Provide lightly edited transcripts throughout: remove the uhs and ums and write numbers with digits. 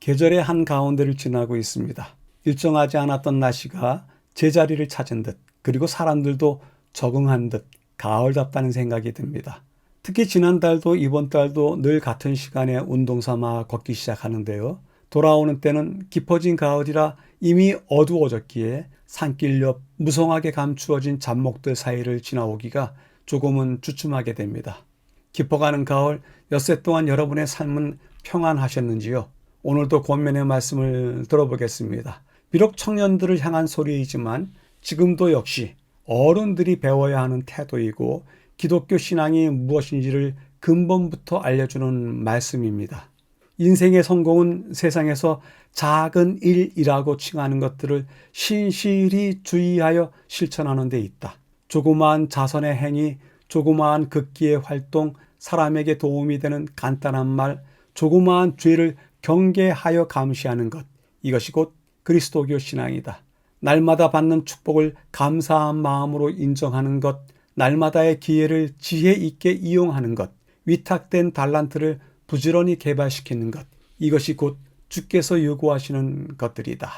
계절의 한가운데를 지나고 있습니다. 일정하지 않았던 날씨가 제자리를 찾은 듯, 그리고 사람들도 적응한 듯 가을답다는 생각이 듭니다. 특히 지난달도 이번 달도 늘 같은 시간에 운동 삼아 걷기 시작하는데요. 돌아오는 때는 깊어진 가을이라 이미 어두워졌기에 산길 옆 무성하게 감추어진 잡목들 사이를 지나오기가 조금은 주춤하게 됩니다. 깊어가는 가을, 엿새 동안 여러분의 삶은 평안하셨는지요? 오늘도 권면의 말씀을 들어보겠습니다. 비록 청년들을 향한 소리이지만 지금도 역시 어른들이 배워야 하는 태도이고 기독교 신앙이 무엇인지를 근본부터 알려주는 말씀입니다. 인생의 성공은 세상에서 작은 일이라고 칭하는 것들을 신실히 주의하여 실천하는 데 있다. 조그마한 자선의 행위, 조그마한 극기의 활동, 사람에게 도움이 되는 간단한 말, 조그마한 죄를 경계하여 감시하는 것, 이것이 곧 그리스도교 신앙이다. 날마다 받는 축복을 감사한 마음으로 인정하는 것, 날마다의 기회를 지혜 있게 이용하는 것, 위탁된 달란트를 부지런히 개발시키는 것, 이것이 곧 주께서 요구하시는 것들이다.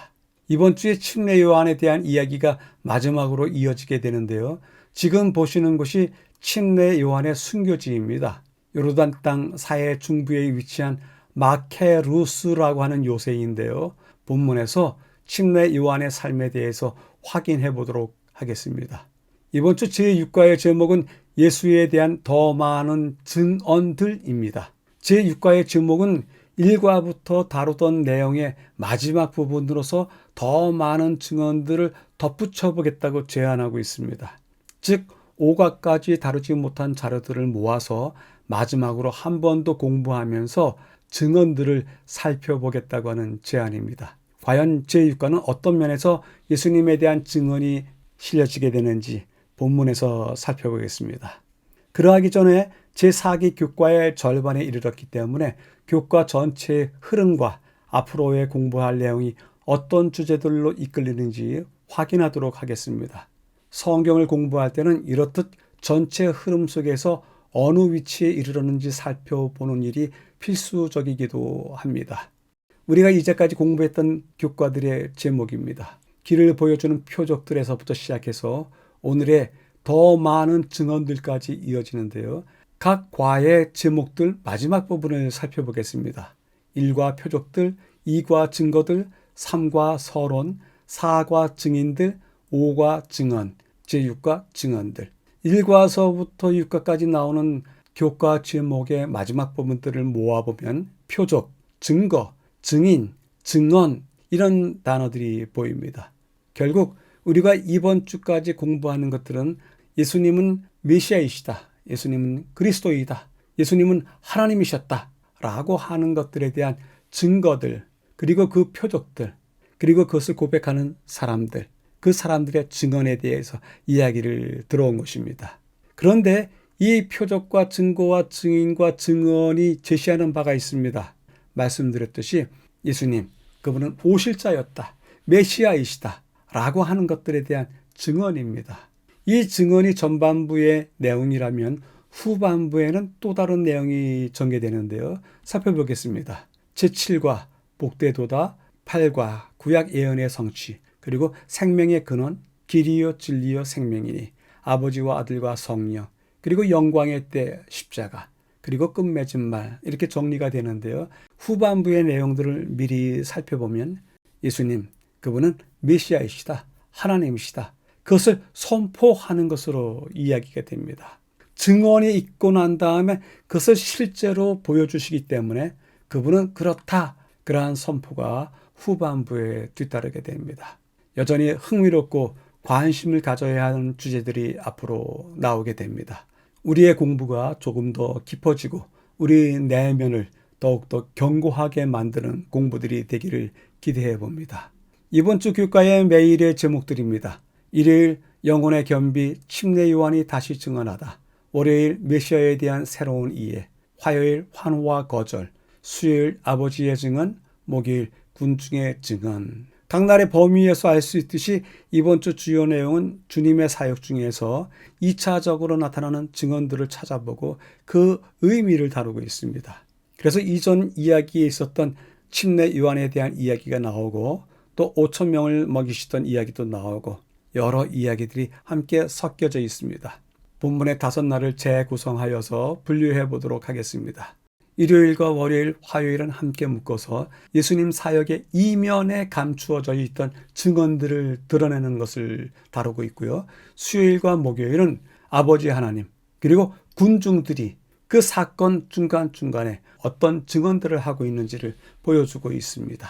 이번 주에 침례 요한에 대한 이야기가 마지막으로 이어지게 되는데요. 지금 보시는 곳이 침례 요한의 순교지입니다. 요르단 땅 사해 중부에 위치한 마케루스라고 하는 요새인데요. 본문에서 침례 요한의 삶에 대해서 확인해 보도록 하겠습니다. 이번 주 제6과의 제목은 예수에 대한 더 많은 증언들입니다. 제6과의 제목은 1과부터 다루던 내용의 마지막 부분으로서 더 많은 증언들을 덧붙여 보겠다고 제안하고 있습니다. 즉 5과까지 다루지 못한 자료들을 모아서 마지막으로 한 번 더 공부하면서 증언들을 살펴보겠다고 하는 제안입니다. 과연 제6과는 어떤 면에서 예수님에 대한 증언이 실려지게 되는지 본문에서 살펴보겠습니다. 그러하기 전에 제4기 교과의 절반에 이르렀기 때문에 교과 전체의 흐름과 앞으로의 공부할 내용이 어떤 주제들로 이끌리는지 확인하도록 하겠습니다. 성경을 공부할 때는 이렇듯 전체 흐름 속에서 어느 위치에 이르렀는지 살펴보는 일이 필수적이기도 합니다. 우리가 이제까지 공부했던 교과들의 제목입니다. 길을 보여주는 표적들에서부터 시작해서 오늘의 더 많은 증언들까지 이어지는데요. 각 과의 제목들 마지막 부분을 살펴보겠습니다. 1과 표적들, 2과 증거들, 3과 서론, 4과 증인들, 5과 증언, 제6과 증언들. 1과서부터 6과까지 나오는 교과 제목의 마지막 부분들을 모아보면 표적, 증거, 증인, 증언 이런 단어들이 보입니다. 결국 우리가 이번 주까지 공부하는 것들은 예수님은 메시아이시다. 예수님은 그리스도이다. 예수님은 하나님이셨다. 라고 하는 것들에 대한 증거들, 그리고 그 표적들, 그리고 그것을 고백하는 사람들, 그 사람들의 증언에 대해서 이야기를 들어온 것입니다. 그런데 이 표적과 증거와 증인과 증언이 제시하는 바가 있습니다. 말씀드렸듯이 예수님, 그분은 오실 자였다. 메시아이시다. 라고 하는 것들에 대한 증언입니다. 이 증언이 전반부의 내용이라면 후반부에는 또 다른 내용이 전개되는데요. 살펴보겠습니다. 제7과 복되도다, 8과 구약 예언의 성취, 그리고 생명의 근원, 길이요 진리요 생명이니, 아버지와 아들과 성령, 그리고 영광의 때 십자가, 그리고 끝맺은 말, 이렇게 정리가 되는데요. 후반부의 내용들을 미리 살펴보면 예수님, 그분은 메시아이시다. 하나님이시다. 그것을 선포하는 것으로 이야기가 됩니다. 증언이 있고 난 다음에 그것을 실제로 보여주시기 때문에 그분은 그렇다. 그러한 선포가 후반부에 뒤따르게 됩니다. 여전히 흥미롭고 관심을 가져야 하는 주제들이 앞으로 나오게 됩니다. 우리의 공부가 조금 더 깊어지고 우리 내면을 더욱더 견고하게 만드는 공부들이 되기를 기대해 봅니다. 이번 주 교과의 매일의 제목들입니다. 일요일 영혼의 겸비, 침례 요한이 다시 증언하다. 월요일 메시아에 대한 새로운 이해, 화요일 환호와 거절, 수요일 아버지의 증언, 목요일 군중의 증언. 각 날의 범위에서 알 수 있듯이 이번 주 주요 내용은 주님의 사역 중에서 2차적으로 나타나는 증언들을 찾아보고 그 의미를 다루고 있습니다. 그래서 이전 이야기에 있었던 침례 요한에 대한 이야기가 나오고 또 5천 명을 먹이시던 이야기도 나오고 여러 이야기들이 함께 섞여져 있습니다. 본문의 5날을 재구성하여서 분류해 보도록 하겠습니다. 일요일과 월요일, 화요일은 함께 묶어서 예수님 사역의 이면에 감추어져 있던 증언들을 드러내는 것을 다루고 있고요. 수요일과 목요일은 아버지 하나님 그리고 군중들이 그 사건 중간중간에 어떤 증언들을 하고 있는지를 보여주고 있습니다.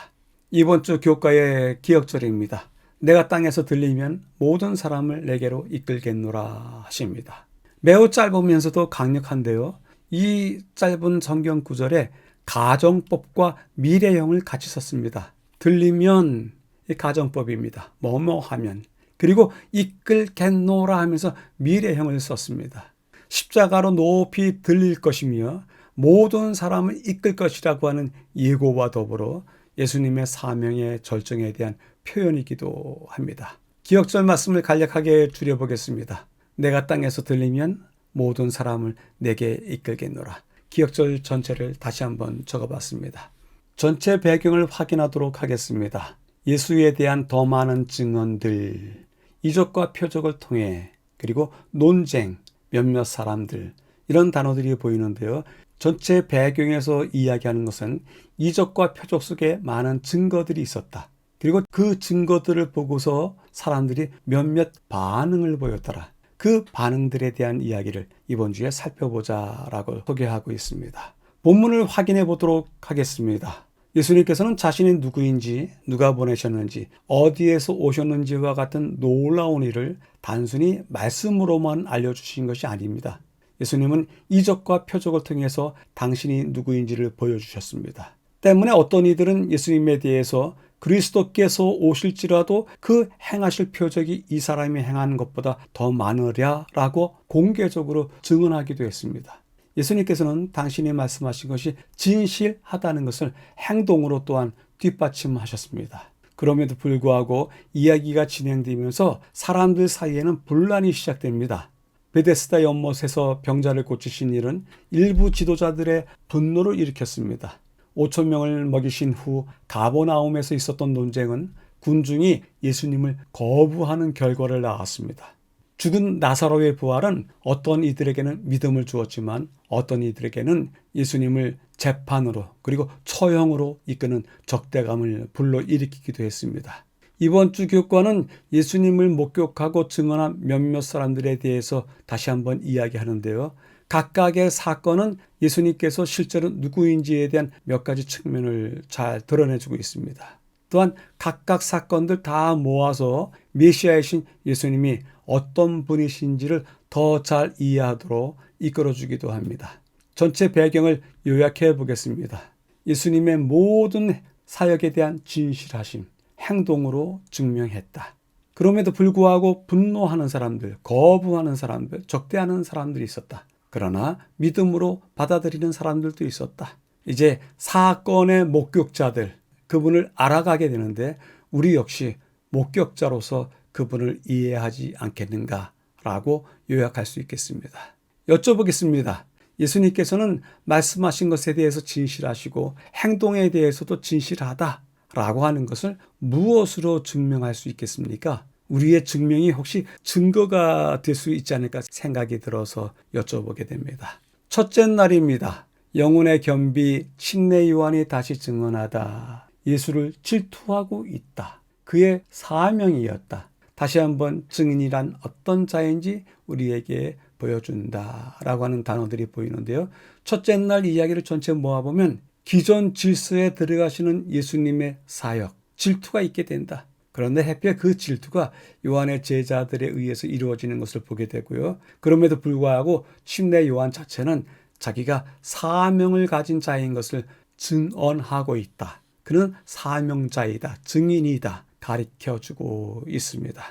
이번 주 교과의 기억절입니다. 내가 땅에서 들리면 모든 사람을 내게로 이끌겠노라 하십니다. 매우 짧으면서도 강력한데요. 이 짧은 성경 구절에 가정법과 미래형을 같이 썼습니다. 들리면 이 가정법입니다. 뭐뭐 하면. 그리고 이끌겠노라 하면서 미래형을 썼습니다. 십자가로 높이 들릴 것이며 모든 사람을 이끌 것이라고 하는 예고와 더불어 예수님의 사명의 절정에 대한 표현이기도 합니다. 기억절 말씀을 간략하게 줄여보겠습니다. 내가 땅에서 들리면 모든 사람을 내게 이끌겠노라. 기억절 전체를 다시 한번 적어봤습니다. 전체 배경을 확인하도록 하겠습니다. 예수에 대한 더 많은 증언들, 이적과 표적을 통해 그리고 논쟁, 몇몇 사람들 이런 단어들이 보이는데요. 전체 배경에서 이야기하는 것은 이적과 표적 속에 많은 증거들이 있었다. 그리고 그 증거들을 보고서 사람들이 몇몇 반응을 보였더라. 그 반응들에 대한 이야기를 이번 주에 살펴보자라고 소개하고 있습니다. 본문을 확인해 보도록 하겠습니다. 예수님께서는 자신이 누구인지, 누가 보내셨는지, 어디에서 오셨는지와 같은 놀라운 일을 단순히 말씀으로만 알려주신 것이 아닙니다. 예수님은 이적과 표적을 통해서 당신이 누구인지를 보여주셨습니다. 때문에 어떤 이들은 예수님에 대해서 그리스도께서 오실지라도 그 행하실 표적이 이 사람이 행한 것보다 더 많으랴라고 공개적으로 증언하기도 했습니다. 예수님께서는 당신이 말씀하신 것이 진실하다는 것을 행동으로 또한 뒷받침하셨습니다. 그럼에도 불구하고 이야기가 진행되면서 사람들 사이에는 분란이 시작됩니다. 베데스다 연못에서 병자를 고치신 일은 일부 지도자들의 분노를 일으켰습니다. 5천 명을 먹이신 후 가버나움에서 있었던 논쟁은 군중이 예수님을 거부하는 결과를 낳았습니다. 죽은 나사로의 부활은 어떤 이들에게는 믿음을 주었지만 어떤 이들에게는 예수님을 재판으로 그리고 처형으로 이끄는 적대감을 불러일으키기도 했습니다. 이번 주 교과는 예수님을 목격하고 증언한 몇몇 사람들에 대해서 다시 한번 이야기하는데요. 각각의 사건은 예수님께서 실제로 누구인지에 대한 몇 가지 측면을 잘 드러내주고 있습니다. 또한 각각 사건들 다 모아서 메시아이신 예수님이 어떤 분이신지를 더 잘 이해하도록 이끌어주기도 합니다. 전체 배경을 요약해 보겠습니다. 예수님의 모든 사역에 대한 진실하심, 행동으로 증명했다. 그럼에도 불구하고 분노하는 사람들, 거부하는 사람들, 적대하는 사람들이 있었다. 그러나 믿음으로 받아들이는 사람들도 있었다. 이제 사건의 목격자들, 그분을 알아가게 되는데 우리 역시 목격자로서 그분을 이해하지 않겠는가라고 요약할 수 있겠습니다. 여쭤보겠습니다. 예수님께서는 말씀하신 것에 대해서 진실하시고 행동에 대해서도 진실하다라고 하는 것을 무엇으로 증명할 수 있겠습니까? 우리의 증명이 혹시 증거가 될 수 있지 않을까 생각이 들어서 여쭤보게 됩니다. 첫째 날입니다. 영혼의 겸비 침례 요한이 다시 증언하다. 예수를 질투하고 있다. 그의 사명이었다. 다시 한번 증인이란 어떤 자인지 우리에게 보여준다라고 하는 단어들이 보이는데요. 첫째 날 이야기를 전체 모아보면 기존 질서에 들어가시는 예수님의 사역, 질투가 있게 된다. 그런데 하필 그 질투가 요한의 제자들에 의해서 이루어지는 것을 보게 되고요. 그럼에도 불구하고 침례 요한 자체는 자기가 사명을 가진 자인 것을 증언하고 있다. 그는 사명자이다. 증인이다. 가르쳐주고 있습니다.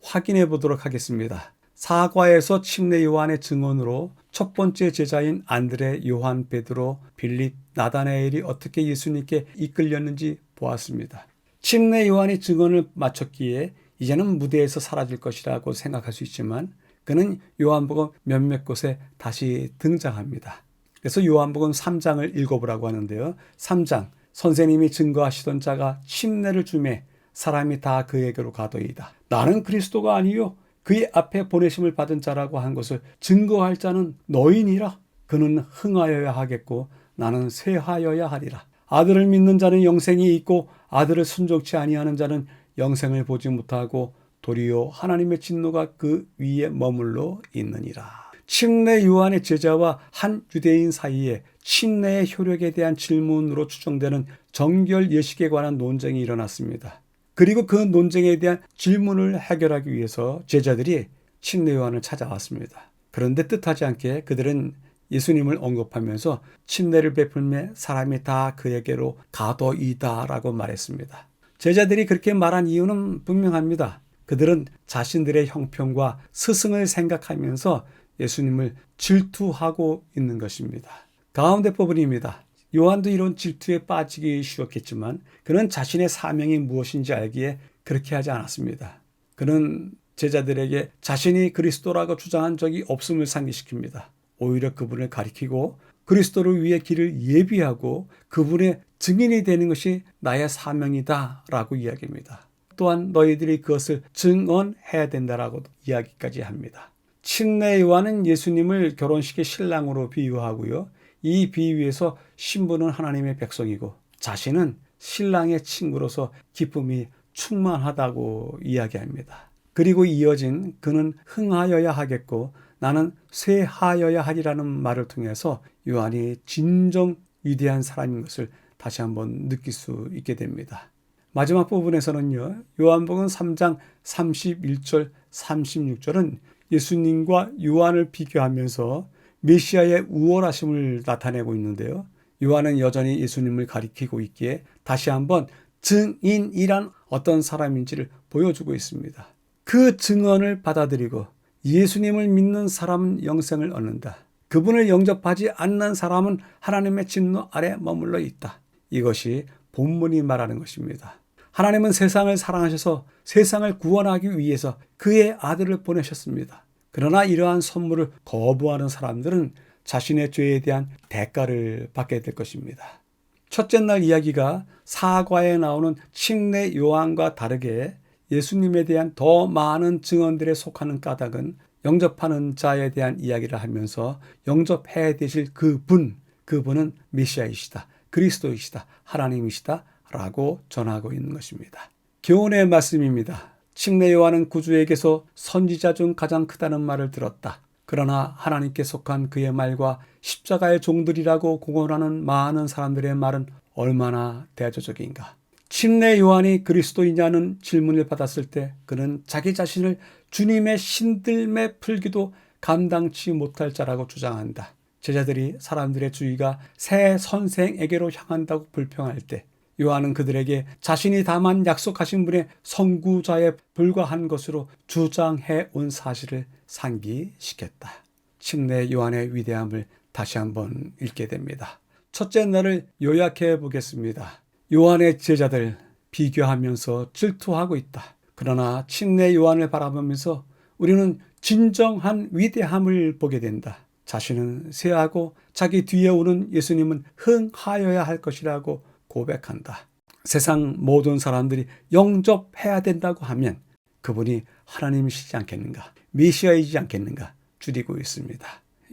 확인해 보도록 하겠습니다. 사과에서 침례 요한의 증언으로 첫 번째 제자인 안드레, 요한, 베드로, 빌립, 나다나엘이 어떻게 예수님께 이끌렸는지 보았습니다. 침례 요한이 증언을 마쳤기에 이제는 무대에서 사라질 것이라고 생각할 수 있지만 그는 요한복음 몇몇 곳에 다시 등장합니다. 그래서 요한복음 3장을 읽어보라고 하는데요. 3장 선생님이 증거하시던 자가 침례를 주매 사람이 다 그에게로 가더이다. 나는 그리스도가 아니요 그의 앞에 보내심을 받은 자라고 한 것을 증거할 자는 너희니라. 그는 흥하여야 하겠고 나는 쇠하여야 하리라. 아들을 믿는 자는 영생이 있고 아들을 순종치 아니하는 자는 영생을 보지 못하고 도리어 하나님의 진노가 그 위에 머물러 있느니라. 침례 요한의 제자와 한 유대인 사이에 침례의 효력에 대한 질문으로 추정되는 정결 예식에 관한 논쟁이 일어났습니다. 그리고 그 논쟁에 대한 질문을 해결하기 위해서 제자들이 침례 요한을 찾아왔습니다. 그런데 뜻하지 않게 그들은 예수님을 언급하면서 침례를 베풀매 사람이 다 그에게로 가더이다 라고 말했습니다. 제자들이 그렇게 말한 이유는 분명합니다. 그들은 자신들의 형편과 스승을 생각하면서 예수님을 질투하고 있는 것입니다. 가운데 부분입니다. 요한도 이런 질투에 빠지기 쉬웠겠지만 그는 자신의 사명이 무엇인지 알기에 그렇게 하지 않았습니다. 그는 제자들에게 자신이 그리스도라고 주장한 적이 없음을 상기시킵니다. 오히려 그분을 가리키고 그리스도를 위해 길을 예비하고 그분의 증인이 되는 것이 나의 사명이다 라고 이야기합니다. 또한 너희들이 그것을 증언해야 된다라고 이야기까지 합니다. 침례 요한은 예수님을 결혼식의 신랑으로 비유하고요. 이 비유에서 신부는 하나님의 백성이고 자신은 신랑의 친구로서 기쁨이 충만하다고 이야기합니다. 그리고 이어진 그는 흥하여야 하겠고 나는 쇠하여야 하리라는 말을 통해서 요한이 진정 위대한 사람인 것을 다시 한번 느낄 수 있게 됩니다. 마지막 부분에서는요. 요한복음 3장 31절 36절은 예수님과 요한을 비교하면서 메시아의 우월하심을 나타내고 있는데요. 요한은 여전히 예수님을 가리키고 있기에 다시 한번 증인이란 어떤 사람인지를 보여주고 있습니다. 그 증언을 받아들이고 예수님을 믿는 사람은 영생을 얻는다. 그분을 영접하지 않는 사람은 하나님의 진노 아래 머물러 있다. 이것이 본문이 말하는 것입니다. 하나님은 세상을 사랑하셔서 세상을 구원하기 위해서 그의 아들을 보내셨습니다. 그러나 이러한 선물을 거부하는 사람들은 자신의 죄에 대한 대가를 받게 될 것입니다. 첫째 날 이야기가 사과에 나오는 침례 요한과 다르게 예수님에 대한 더 많은 증언들에 속하는 까닭은 영접하는 자에 대한 이야기를 하면서 영접해야 되실 그분은 메시아이시다, 그리스도이시다, 하나님이시다 라고 전하고 있는 것입니다. 교훈의 말씀입니다. 침례 요한은 구주에게서 선지자 중 가장 크다는 말을 들었다. 그러나 하나님께 속한 그의 말과 십자가의 종들이라고 공언하는 많은 사람들의 말은 얼마나 대조적인가. 침례 요한이 그리스도이냐는 질문을 받았을 때 그는 자기 자신을 주님의 신들매 풀기도 감당치 못할 자라고 주장한다. 제자들이 사람들의 주의가 새 선생에게로 향한다고 불평할 때 요한은 그들에게 자신이 다만 약속하신 분의 선구자에 불과한 것으로 주장해 온 사실을 상기시켰다. 침례 요한의 위대함을 다시 한번 읽게 됩니다. 첫째 날을 요약해 보겠습니다. 요한의 제자들 비교하면서 질투하고 있다. 그러나 침례 요한을 바라보면서 우리는 진정한 위대함을 보게 된다. 자신은 쇠하고 자기 뒤에 오는 예수님은 흥하여야 할 것이라고 고백한다. 세상 모든 사람들이 영접해야 된다고 하면 그분이 하나님이시지 않겠는가, 메시아이지 않겠는가 줄이고 있습니다.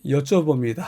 여쭤봅니다.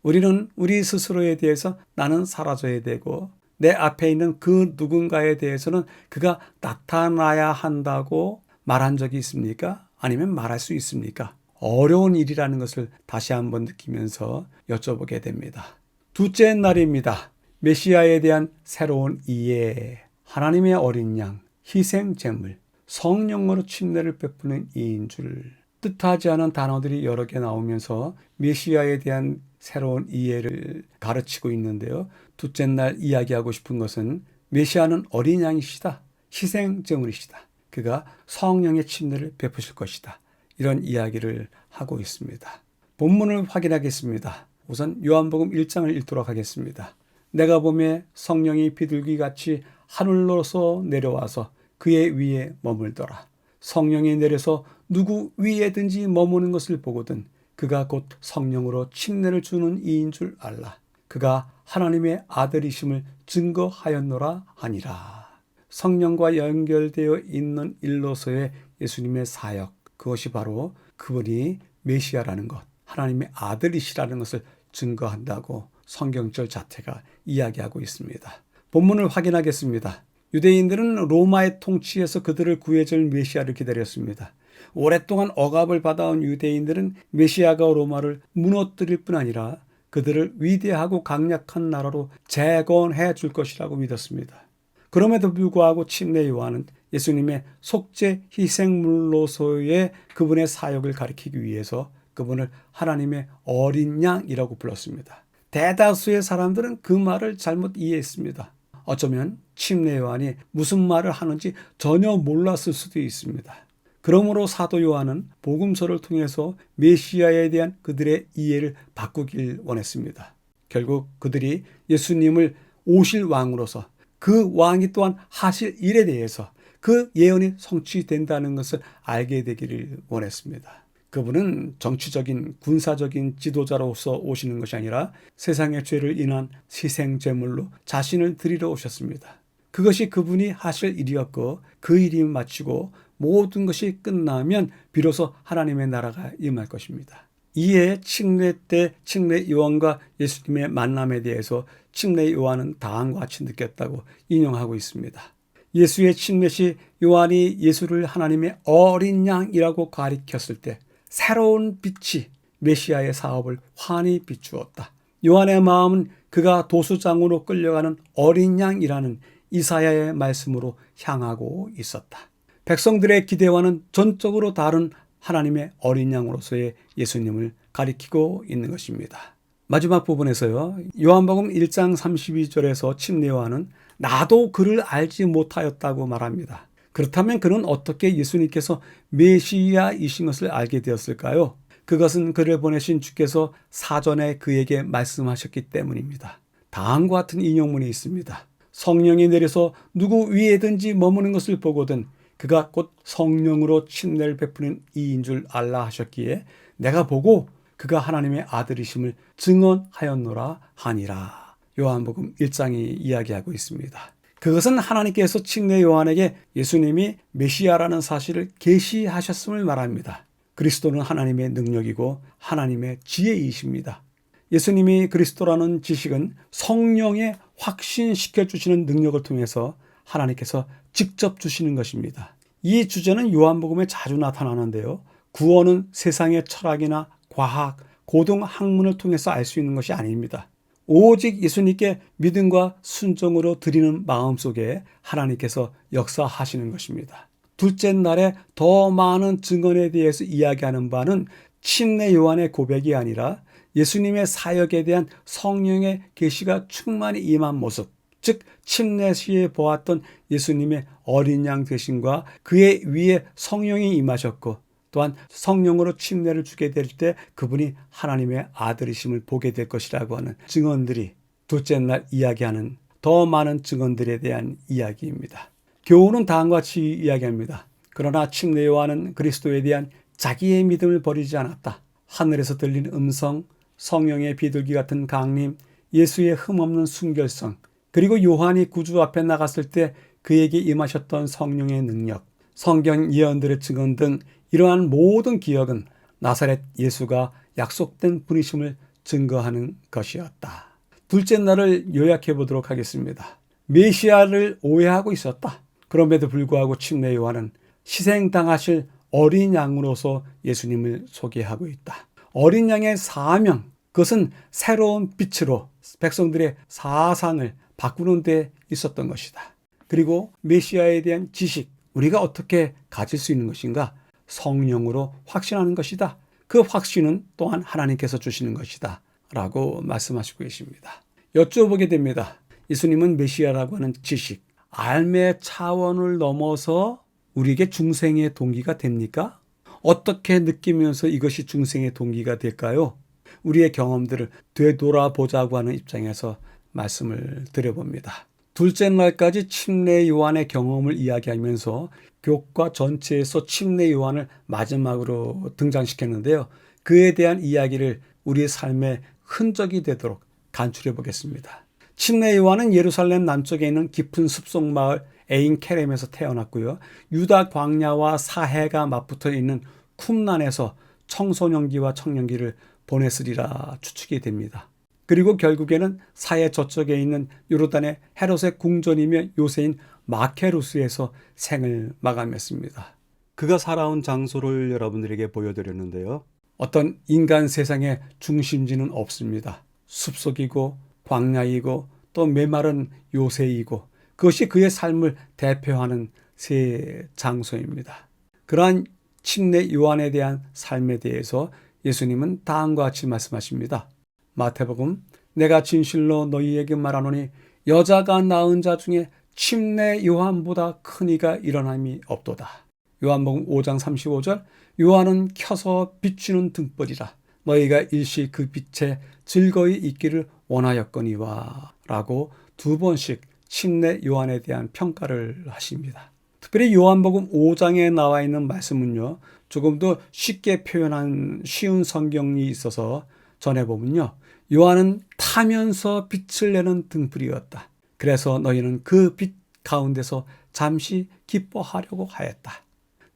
우리는 우리 스스로에 대해서 나는 사라져야 되고 내 앞에 있는 그 누군가에 대해서는 그가 나타나야 한다고 말한 적이 있습니까? 아니면 말할 수 있습니까? 어려운 일이라는 것을 다시 한번 느끼면서 여쭤보게 됩니다. 둘째 날입니다. 메시아에 대한 새로운 이해, 하나님의 어린 양, 희생 제물, 성령으로 침례를 베푸는 이인 줄 뜻하지 않은 단어들이 여러 개 나오면서 메시아에 대한 새로운 이해를 가르치고 있는데요. 둘째 날 이야기하고 싶은 것은 메시아는 어린 양이시다. 희생 제물이시다. 그가 성령의 침례를 베푸실 것이다. 이런 이야기를 하고 있습니다. 본문을 확인하겠습니다. 우선 요한복음 1장을 읽도록 하겠습니다. 내가 보매 성령이 비둘기같이 하늘로서 내려와서 그의 위에 머물더라. 성령이 내려서 누구 위에든지 머무는 것을 보거든 그가 곧 성령으로 침례를 주는 이인 줄 알라. 그가 하나님의 아들이심을 증거하였노라 하니라. 성령과 연결되어 있는 일로서의 예수님의 사역, 그것이 바로 그분이 메시아라는 것, 하나님의 아들이시라는 것을 증거한다고 성경절 자체가 이야기하고 있습니다. 본문을 확인하겠습니다. 유대인들은 로마의 통치에서 그들을 구해줄 메시아를 기다렸습니다. 오랫동안 억압을 받아온 유대인들은 메시아가 로마를 무너뜨릴 뿐 아니라 그들을 위대하고 강력한 나라로 재건해 줄 것이라고 믿었습니다. 그럼에도 불구하고 침례 요한은 예수님의 속죄 희생물로서의 그분의 사역을 가리키기 위해서 그분을 하나님의 어린 양이라고 불렀습니다. 대다수의 사람들은 그 말을 잘못 이해했습니다. 어쩌면 침례 요한이 무슨 말을 하는지 전혀 몰랐을 수도 있습니다. 그러므로 사도 요한은 복음서를 통해서 메시아에 대한 그들의 이해를 바꾸길 원했습니다. 결국 그들이 예수님을 오실 왕으로서 그 왕이 또한 하실 일에 대해서 그 예언이 성취된다는 것을 알게 되기를 원했습니다. 그분은 정치적인 군사적인 지도자로서 오시는 것이 아니라 세상의 죄를 인한 희생제물로 자신을 드리러 오셨습니다. 그것이 그분이 하실 일이었고 그 일이 마치고 모든 것이 끝나면 비로소 하나님의 나라가 임할 것입니다. 이에 침례 때 침례 요한과 예수님의 만남에 대해서 침례 요한은 다음과 같이 느꼈다고 인용하고 있습니다. 예수의 침례 시 요한이 예수를 하나님의 어린 양이라고 가리켰을 때 새로운 빛이 메시아의 사업을 환히 비추었다. 요한의 마음은 그가 도수장으로 끌려가는 어린 양이라는 이사야의 말씀으로 향하고 있었다. 백성들의 기대와는 전적으로 다른 하나님의 어린 양으로서의 예수님을 가리키고 있는 것입니다. 마지막 부분에서요. 요한복음 1장 32절에서 침례 요한은 나도 그를 알지 못하였다고 말합니다. 그렇다면 그는 어떻게 예수님께서 메시아이신 것을 알게 되었을까요? 그것은 그를 보내신 주께서 사전에 그에게 말씀하셨기 때문입니다. 다음과 같은 인용문이 있습니다. 성령이 내려서 누구 위에든지 머무는 것을 보거든 그가 곧 성령으로 침례를 베푸는 이인 줄 알라 하셨기에 내가 보고 그가 하나님의 아들이심을 증언하였노라 하니라. 요한복음 1장이 이야기하고 있습니다. 그것은 하나님께서 침례 요한에게 예수님이 메시아라는 사실을 계시하셨음을 말합니다. 그리스도는 하나님의 능력이고 하나님의 지혜이십니다. 예수님이 그리스도라는 지식은 성령에 확신시켜 주시는 능력을 통해서 하나님께서 직접 주시는 것입니다. 이 주제는 요한복음에 자주 나타나는데요. 구원은 세상의 철학이나 과학, 고등학문을 통해서 알 수 있는 것이 아닙니다. 오직 예수님께 믿음과 순종으로 드리는 마음 속에 하나님께서 역사하시는 것입니다. 둘째 날에 더 많은 증언에 대해서 이야기하는 바는 침례 요한의 고백이 아니라 예수님의 사역에 대한 성령의 계시가 충만히 임한 모습, 즉 침례 시에 보았던 예수님의 어린 양 되심과 그의 위에 성령이 임하셨고 또한 성령으로 침례를 주게 될 때 그분이 하나님의 아들이심을 보게 될 것이라고 하는 증언들이 둘째 날 이야기하는 더 많은 증언들에 대한 이야기입니다. 교훈은 다음과 같이 이야기합니다. 그러나 침례 요한은 그리스도에 대한 자기의 믿음을 버리지 않았다. 하늘에서 들린 음성, 성령의 비둘기 같은 강림, 예수의 흠없는 순결성, 그리고 요한이 구주 앞에 나갔을 때 그에게 임하셨던 성령의 능력, 성경 예언들의 증언 등 이러한 모든 기억은 나사렛 예수가 약속된 분이심을 증거하는 것이었다. 둘째 날을 요약해 보도록 하겠습니다. 메시아를 오해하고 있었다. 그럼에도 불구하고 침례 요한은 희생당하실 어린 양으로서 예수님을 소개하고 있다. 어린 양의 사명, 그것은 새로운 빛으로 백성들의 사상을 바꾸는 데 있었던 것이다. 그리고 메시아에 대한 지식, 우리가 어떻게 가질 수 있는 것인가? 성령으로 확신하는 것이다. 그 확신은 또한 하나님께서 주시는 것이다. 라고 말씀하시고 계십니다. 여쭤보게 됩니다. 예수님은 메시아라고 하는 지식, 알매 차원을 넘어서 우리에게 중생의 동기가 됩니까? 어떻게 느끼면서 이것이 중생의 동기가 될까요? 우리의 경험들을 되돌아보자고 하는 입장에서 말씀을 드려봅니다. 둘째 날까지 침례 요한의 경험을 이야기하면서 교과 전체에서 침례 요한을 마지막으로 등장시켰는데요. 그에 대한 이야기를 우리의 삶의 흔적이 되도록 간추려 보겠습니다. 침례 요한은 예루살렘 남쪽에 있는 깊은 숲속 마을 에인 케렘에서 태어났고요. 유다 광야와 사해가 맞붙어 있는 쿰란에서 청소년기와 청년기를 보냈으리라 추측이 됩니다. 그리고 결국에는 사해 저쪽에 있는 요르단의 헤롯의 궁전이며 요새인 마케루스에서 생을 마감했습니다. 그가 살아온 장소를 여러분들에게 보여드렸는데요. 어떤 인간 세상의 중심지는 없습니다. 숲속이고 광야이고 또 메마른 요새이고 그것이 그의 삶을 대표하는 세 장소입니다. 그러한 침례 요한에 대한 삶에 대해서 예수님은 다음과 같이 말씀하십니다. 마태복음 내가 진실로 너희에게 말하노니 여자가 낳은 자 중에 침례 요한보다 큰 이가 일어남이 없도다. 요한복음 5장 35절 요한은 켜서 비추는 등불이라 너희가 일시 그 빛에 즐거이 있기를 원하였거니와 라고 두 번씩 침례 요한에 대한 평가를 하십니다. 특별히 요한복음 5장에 나와 있는 말씀은요. 조금 더 쉽게 표현한 쉬운 성경이 있어서 전해보면요. 요한은 타면서 빛을 내는 등불이었다. 그래서 너희는 그 빛 가운데서 잠시 기뻐하려고 하였다.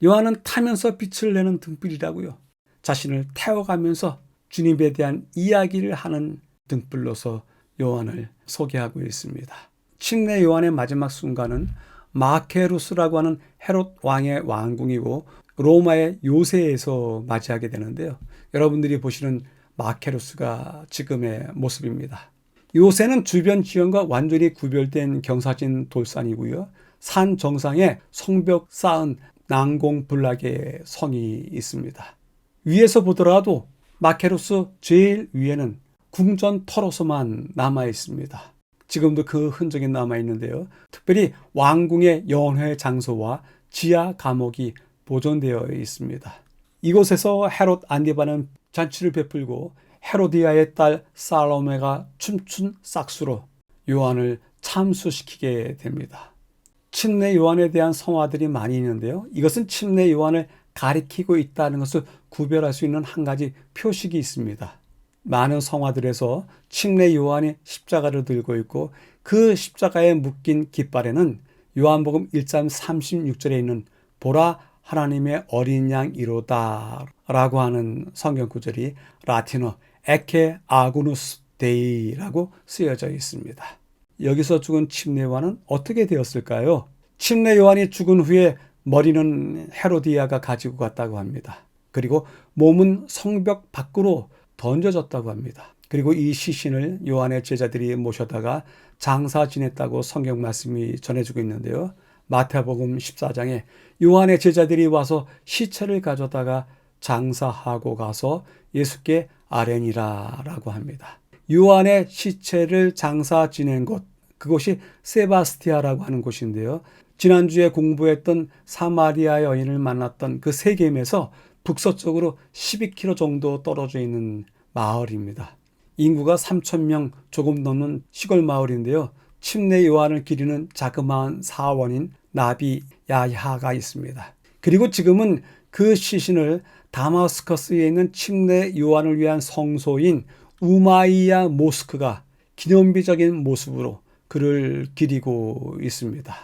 요한은 타면서 빛을 내는 등불이라고요. 자신을 태워가면서 주님에 대한 이야기를 하는 등불로서 요한을 소개하고 있습니다. 침례 요한의 마지막 순간은 마케루스라고 하는 헤롯 왕의 왕궁이고 로마의 요새에서 맞이하게 되는데요. 여러분들이 보시는 마케루스가 지금의 모습입니다. 요새는 주변 지형과 완전히 구별된 경사진 돌산이고요. 산 정상에 성벽 쌓은 난공불락의 성이 있습니다. 위에서 보더라도 마케루스 제일 위에는 궁전 터로서만 남아 있습니다. 지금도 그 흔적이 남아 있는데요. 특별히 왕궁의 연회 장소와 지하 감옥이 보존되어 있습니다. 이곳에서 헤롯 안디바는 잔치를 베풀고 헤로디아의 딸 살로메가 춤춘 싹수로 요한을 참수시키게 됩니다. 침례 요한에 대한 성화들이 많이 있는데요. 이것은 침례 요한을 가리키고 있다는 것을 구별할 수 있는 한 가지 표식이 있습니다. 많은 성화들에서 침례 요한이 십자가를 들고 있고 그 십자가에 묶인 깃발에는 요한복음 1장 36절에 있는 보라 하나님의 어린 양이로다 라고 하는 성경 구절이 라틴어 에케 아구누스 데이라고 쓰여져 있습니다. 여기서 죽은 침례 요한은 어떻게 되었을까요? 침례 요한이 죽은 후에 머리는 헤로디아가 가지고 갔다고 합니다. 그리고 몸은 성벽 밖으로 던져졌다고 합니다. 그리고 이 시신을 요한의 제자들이 모셔다가 장사 지냈다고 성경 말씀이 전해주고 있는데요. 마태복음 14장에 요한의 제자들이 와서 시체를 가져다가 장사하고 가서 예수께 아뢰니라 라고 합니다. 요한의 시체를 장사 지낸 곳, 그곳이 세바스티아라고 하는 곳인데요. 지난주에 공부했던 사마리아 여인을 만났던 그 세겜에서 북서쪽으로 12km 정도 떨어져 있는 마을입니다. 인구가 3,000명 조금 넘는 시골 마을인데요. 침례 요한을 기리는 자그마한 사원인 나비 야하가 있습니다. 그리고 지금은 그 시신을 다마스커스에 있는 침례 요한을 위한 성소인 우마이야 모스크가 기념비적인 모습으로 그를 기리고 있습니다.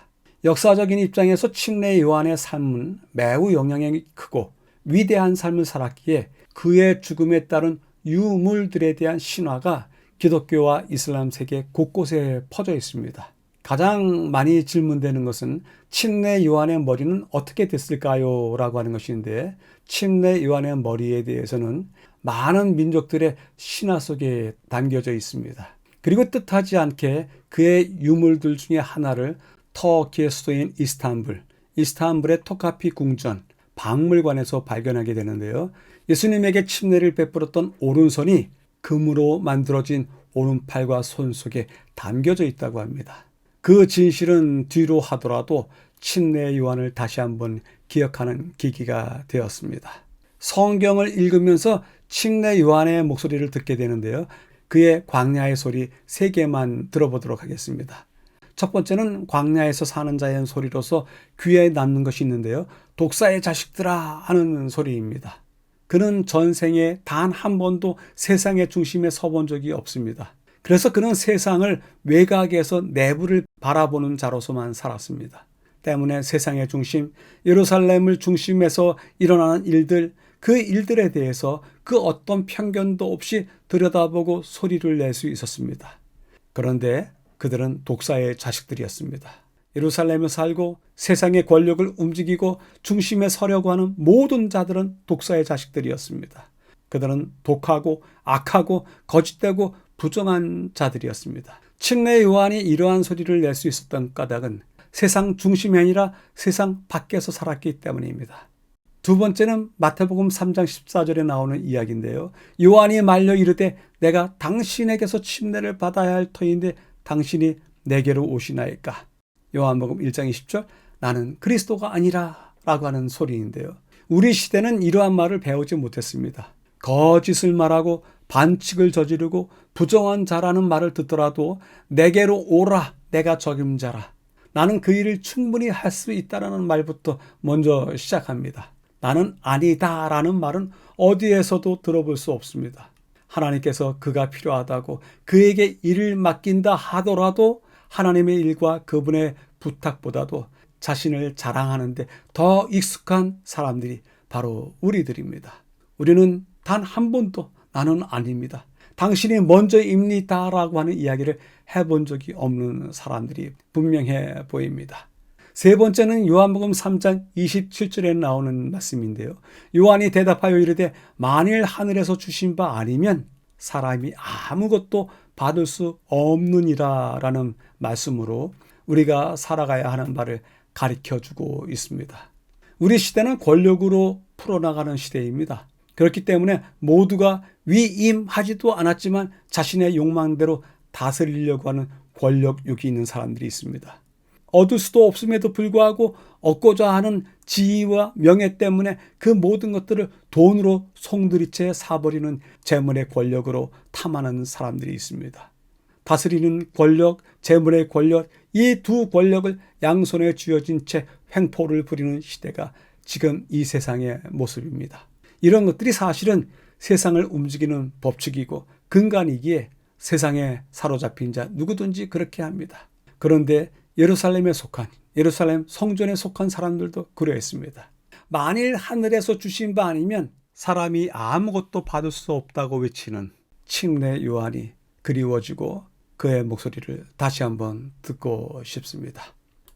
역사적인 입장에서 침례 요한의 삶은 매우 영향력이 크고 위대한 삶을 살았기에 그의 죽음에 따른 유물들에 대한 신화가 기독교와 이슬람 세계 곳곳에 퍼져 있습니다. 가장 많이 질문되는 것은 침례 요한의 머리는 어떻게 됐을까요? 라고 하는 것인데 침례 요한의 머리에 대해서는 많은 민족들의 신화 속에 담겨져 있습니다. 그리고 뜻하지 않게 그의 유물들 중에 하나를 터키의 수도인 이스탄불의 토카피 궁전, 박물관에서 발견하게 되는데요. 예수님에게 침례를 베풀었던 오른손이 금으로 만들어진 오른팔과 손 속에 담겨져 있다고 합니다. 그 진실은 뒤로 하더라도 침례 요한을 다시 한번 기억하는 계기가 되었습니다. 성경을 읽으면서 침례 요한의 목소리를 듣게 되는데요. 그의 광야의 소리 3개만 들어보도록 하겠습니다. 첫 번째는 광야에서 사는 자의 소리로서 귀에 남는 것이 있는데요. 독사의 자식들아 하는 소리입니다. 그는 전생에 단 한 번도 세상의 중심에 서본 적이 없습니다. 그래서 그는 세상을 외곽에서 내부를 바라보는 자로서만 살았습니다. 때문에 세상의 중심, 예루살렘을 중심에서 일어나는 일들, 그 일들에 대해서 그 어떤 편견도 없이 들여다보고 소리를 낼 수 있었습니다. 그런데 그들은 독사의 자식들이었습니다. 예루살렘에 살고 세상의 권력을 움직이고 중심에 서려고 하는 모든 자들은 독사의 자식들이었습니다. 그들은 독하고 악하고 거짓되고 부정한 자들이었습니다. 칙내 요한이 이러한 소리를 낼 수 있었던 까닭은 세상 중심이 아니라 세상 밖에서 살았기 때문입니다. 두 번째는 마태복음 3장 14절에 나오는 이야기인데요. 요한이 말려 이르되 내가 당신에게서 침례를 받아야 할 터인데 당신이 내게로 오시나이까. 요한복음 1장 20절 나는 그리스도가 아니라 라고 하는 소리인데요. 우리 시대는 이러한 말을 배우지 못했습니다. 거짓을 말하고 반칙을 저지르고 부정한 자라는 말을 듣더라도 내게로 오라, 내가 적임자라. 나는 그 일을 충분히 할 수 있다라는 말부터 먼저 시작합니다. 나는 아니다 라는 말은 어디에서도 들어볼 수 없습니다. 하나님께서 그가 필요하다고 그에게 일을 맡긴다 하더라도 하나님의 일과 그분의 부탁보다도 자신을 자랑하는데 더 익숙한 사람들이 바로 우리들입니다. 우리는 단 한 번도 나는 아닙니다, 당신이 먼저입니다 라고 하는 이야기를 해본 적이 없는 사람들이 분명해 보입니다. 세 번째는 요한복음 3장 27절에 나오는 말씀인데요. 요한이 대답하여 이르되 만일 하늘에서 주신 바 아니면 사람이 아무것도 받을 수 없느니라 라는 말씀으로 우리가 살아가야 하는 바를 가르쳐주고 있습니다. 우리 시대는 권력으로 풀어나가는 시대입니다. 그렇기 때문에 모두가 위임하지도 않았지만 자신의 욕망대로 다스리려고 하는 권력욕이 있는 사람들이 있습니다. 얻을 수도 없음에도 불구하고 얻고자 하는 지위와 명예 때문에 그 모든 것들을 돈으로 송두리째 사버리는 재물의 권력으로 탐하는 사람들이 있습니다. 다스리는 권력, 재물의 권력, 이 두 권력을 양손에 쥐어진 채 횡포를 부리는 시대가 지금 이 세상의 모습입니다. 이런 것들이 사실은 세상을 움직이는 법칙이고 근간이기에 세상에 사로잡힌 자 누구든지 그렇게 합니다. 그런데 예루살렘에 속한, 예루살렘 성전에 속한 사람들도 그러했습니다. 만일 하늘에서 주신 바 아니면 사람이 아무것도 받을 수 없다고 외치는 칙내 요한이 그리워지고 그의 목소리를 다시 한번 듣고 싶습니다.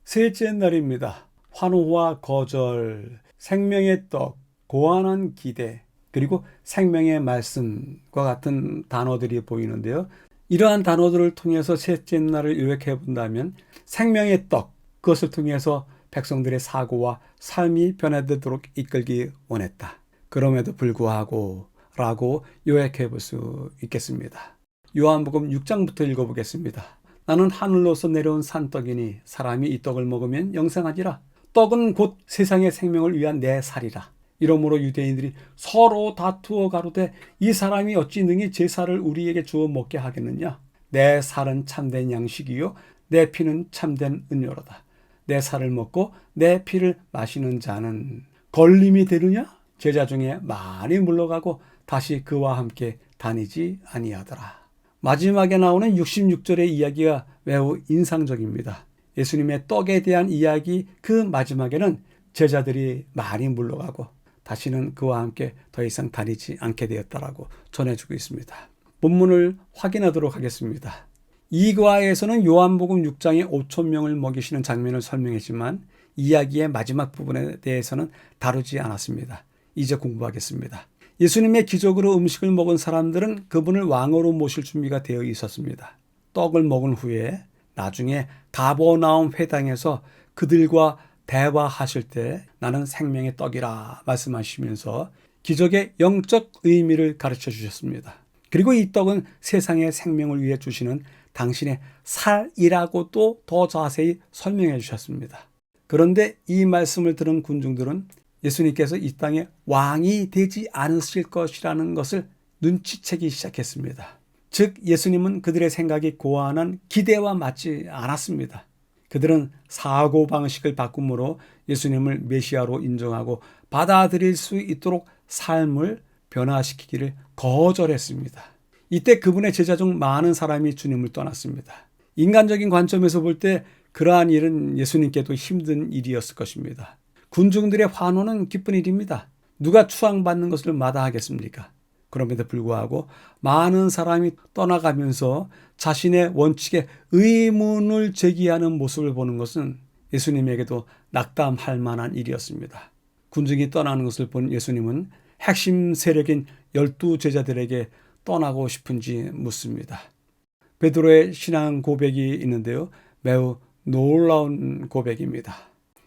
셋째 날입니다. 환호와 거절, 생명의 떡, 고안한 기대, 그리고 생명의 말씀과 같은 단어들이 보이는데요. 이러한 단어들을 통해서 셋째 날을 요약해 본다면 생명의 떡, 그것을 통해서 백성들의 사고와 삶이 변화되도록 이끌기 원했다. 그럼에도 불구하고 라고 요약해 볼 수 있겠습니다. 요한복음 6장부터 읽어보겠습니다. 나는 하늘로서 내려온 산떡이니 사람이 이 떡을 먹으면 영생하리라. 떡은 곧 세상의 생명을 위한 내 살이라. 이러므로 유대인들이 서로 다투어 가로되 이 사람이 어찌 능히 제사를 우리에게 주어 먹게 하겠느냐. 내 살은 참된 양식이요 내 피는 참된 음료로다. 내 살을 먹고 내 피를 마시는 자는 걸림이 되느냐. 제자 중에 많이 물러가고 다시 그와 함께 다니지 아니하더라. 마지막에 나오는 66절의 이야기가 매우 인상적입니다. 예수님의 떡에 대한 이야기 그 마지막에는 제자들이 많이 물러가고 다시는 그와 함께 더 이상 다니지 않게 되었다라고 전해주고 있습니다. 본문을 확인하도록 하겠습니다. 이 과에서는 요한복음 6장에 5천 명을 먹이시는 장면을 설명했지만 이야기의 마지막 부분에 대해서는 다루지 않았습니다. 이제 공부하겠습니다. 예수님의 기적으로 음식을 먹은 사람들은 그분을 왕으로 모실 준비가 되어 있었습니다. 떡을 먹은 후에 나중에 가버나움 회당에서 그들과 대화하실 때 나는 생명의 떡이라 말씀하시면서 기적의 영적 의미를 가르쳐 주셨습니다. 그리고 이 떡은 세상의 생명을 위해 주시는 당신의 살이라고도 더 자세히 설명해 주셨습니다. 그런데 이 말씀을 들은 군중들은 예수님께서 이 땅에 왕이 되지 않으실 것이라는 것을 눈치채기 시작했습니다. 즉 예수님은 그들의 생각이 고안한 기대와 맞지 않았습니다. 그들은 사고방식을 바꿈으로 예수님을 메시아로 인정하고 받아들일 수 있도록 삶을 변화시키기를 거절했습니다. 이때 그분의 제자 중 많은 사람이 주님을 떠났습니다. 인간적인 관점에서 볼 때 그러한 일은 예수님께도 힘든 일이었을 것입니다. 군중들의 환호는 기쁜 일입니다. 누가 추앙받는 것을 마다하겠습니까? 그럼에도 불구하고 많은 사람이 떠나가면서 자신의 원칙에 의문을 제기하는 모습을 보는 것은 예수님에게도 낙담할 만한 일이었습니다. 군중이 떠나는 것을 본 예수님은 핵심 세력인 12 제자들에게 떠나고 싶은지 묻습니다. 베드로의 신앙 고백이 있는데요. 매우 놀라운 고백입니다.